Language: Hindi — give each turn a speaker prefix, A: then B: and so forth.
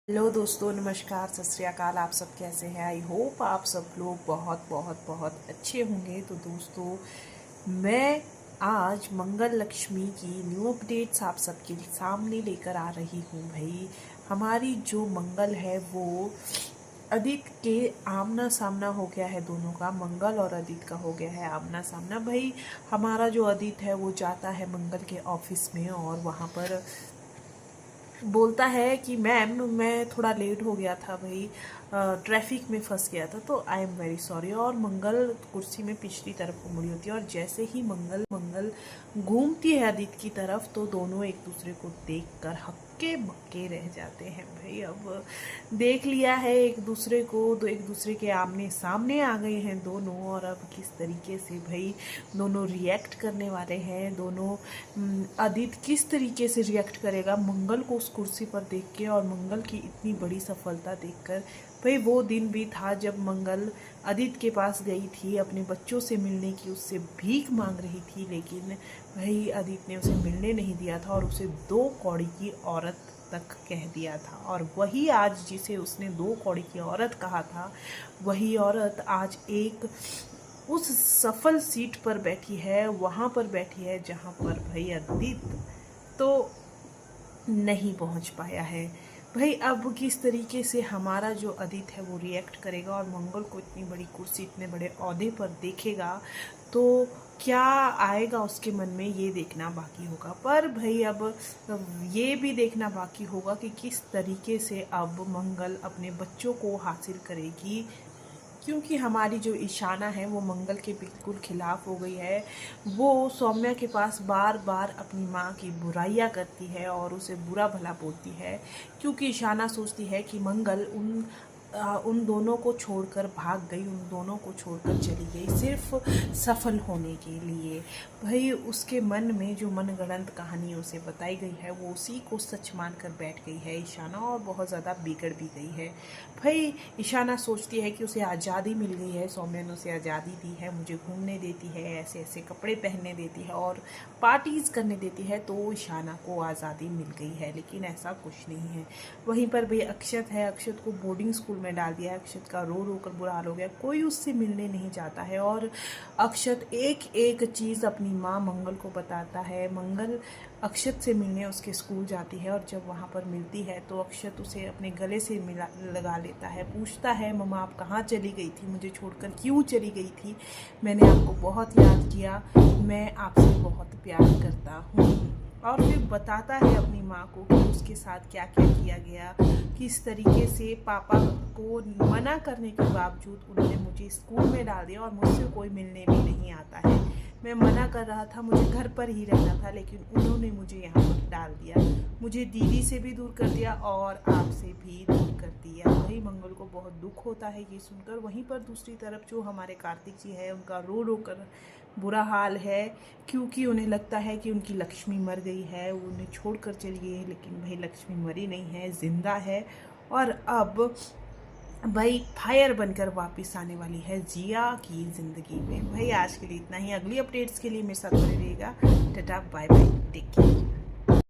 A: हेलो दोस्तों, नमस्कार, सत श्री अकाल। आप सब कैसे हैं? आई होप आप सब लोग बहुत बहुत बहुत अच्छे होंगे। तो दोस्तों, मैं आज मंगल लक्ष्मी की न्यू अपडेट्स आप सबके सामने लेकर आ रही हूँ। भाई, हमारी जो मंगल है वो अदित के आमना सामना हो गया है। दोनों का, मंगल और अदित का हो गया है आमना सामना। भाई, हमारा जो अदित है वो जाता है मंगल के ऑफिस में और वहाँ पर बोलता है कि मैम, मैं थोड़ा लेट हो गया था भाई, ट्रैफिक में फंस गया था, तो आई एम वेरी सॉरी। और मंगल कुर्सी में पिछली तरफ को मुड़ी होती है और जैसे ही मंगल मंगल घूमती है आदित्य की तरफ, तो दोनों एक दूसरे को देखकर हक्के बक्के रह जाते हैं। भाई, अब देख लिया है एक दूसरे को, तो एक दूसरे के आमने सामने आ गए हैं दोनों। और अब किस तरीके से भाई दोनों रिएक्ट करने वाले हैं, दोनों आदित्य किस तरीके से रिएक्ट करेगा मंगल को उस कुर्सी पर देख के और मंगल की इतनी बड़ी सफलता देखकर। भाई, वो दिन भी था जब मंगल आदित्य के पास गई थी अपने बच्चों से मिलने की, उससे भीख मांग रही थी, लेकिन भाई आदित्य ने उसे मिलने नहीं दिया था और उसे 2 कौड़ी की औरत तक कह दिया था। और वही आज, जिसे उसने 2 कौड़ी की औरत कहा था, वही औरत आज एक उस सफल सीट पर बैठी है, वहाँ पर बैठी है जहाँ पर भाई आदित्य तो नहीं पहुँच पाया है। भाई, अब किस तरीके से हमारा जो आदित्य है वो रिएक्ट करेगा और मंगल को इतनी बड़ी कुर्सी, इतने बड़े ओहदे पर देखेगा, तो क्या आएगा उसके मन में, ये देखना बाकी होगा। पर भाई, अब ये भी देखना बाकी होगा कि किस तरीके से अब मंगल अपने बच्चों को हासिल करेगी, क्योंकि हमारी जो ईशाना है वो मंगल के बिल्कुल खिलाफ हो गई है। वो सौम्या के पास बार बार अपनी माँ की बुराइयाँ करती है और उसे बुरा भला बोलती है, क्योंकि ईशाना सोचती है कि मंगल उन दोनों को छोड़कर भाग गई, उन दोनों को छोड़कर चली गई सिर्फ सफल होने के लिए। भाई, उसके मन में जो मनगढ़ंत कहानी उसे बताई गई है वो उसी को सच मानकर बैठ गई है ईशाना, और बहुत ज़्यादा बिगड़ भी गई है। भाई, ईशाना सोचती है कि उसे आज़ादी मिल गई है, सौम्या ने उसे आज़ादी दी है, मुझे घूमने देती है, ऐसे ऐसे कपड़े पहनने देती है और पार्टीज़ करने देती है, तो ईशाना को आज़ादी मिल गई है। लेकिन ऐसा कुछ नहीं है। वहीं पर भाई अक्षत है, अक्षत को बोर्डिंग स्कूल में डाल दिया है। अक्षत का रो रो कर बुरा हाल हो गया, कोई उससे मिलने नहीं जाता है और अक्षत एक एक चीज़ अपनी माँ मंगल को बताता है। मंगल अक्षत से मिलने उसके स्कूल जाती है और जब वहाँ पर मिलती है तो अक्षत उसे अपने गले से लगा लेता है, पूछता है, मम्मा आप कहाँ चली गई थी, मुझे छोड़कर क्यों चली गई थी? मैंने आपको बहुत याद किया, मैं आपसे बहुत प्यार करता हूँ। और फिर बताता है अपनी माँ को कि उसके साथ क्या क्या किया गया, किस तरीके से पापा को मना करने के बावजूद उन्होंने मुझे स्कूल में डाल दिया और मुझसे कोई मिलने भी नहीं आता है। मैं मना कर रहा था, मुझे घर पर ही रहना था, लेकिन उन्होंने मुझे यहाँ पर डाल दिया, मुझे दीदी से भी दूर कर दिया और आपसे भी दूर कर दिया। वही मंगल को बहुत दुख होता है ये सुनकर। वहीं पर दूसरी तरफ जो हमारे कार्तिक जी है, उनका रो रो कर बुरा हाल है, क्योंकि उन्हें लगता है कि उनकी लक्ष्मी मर गई है, वो उन्हें छोड़कर चली गई है, लेकिन भाई लक्ष्मी मरी नहीं है, जिंदा है। और अब भाई फायर बनकर वापस आने वाली है जिया की ज़िंदगी में। भाई, आज के लिए इतना ही। अगली अपडेट्स के लिए मेरे साथ बने रहिएगा। Tata, bye bye, take care.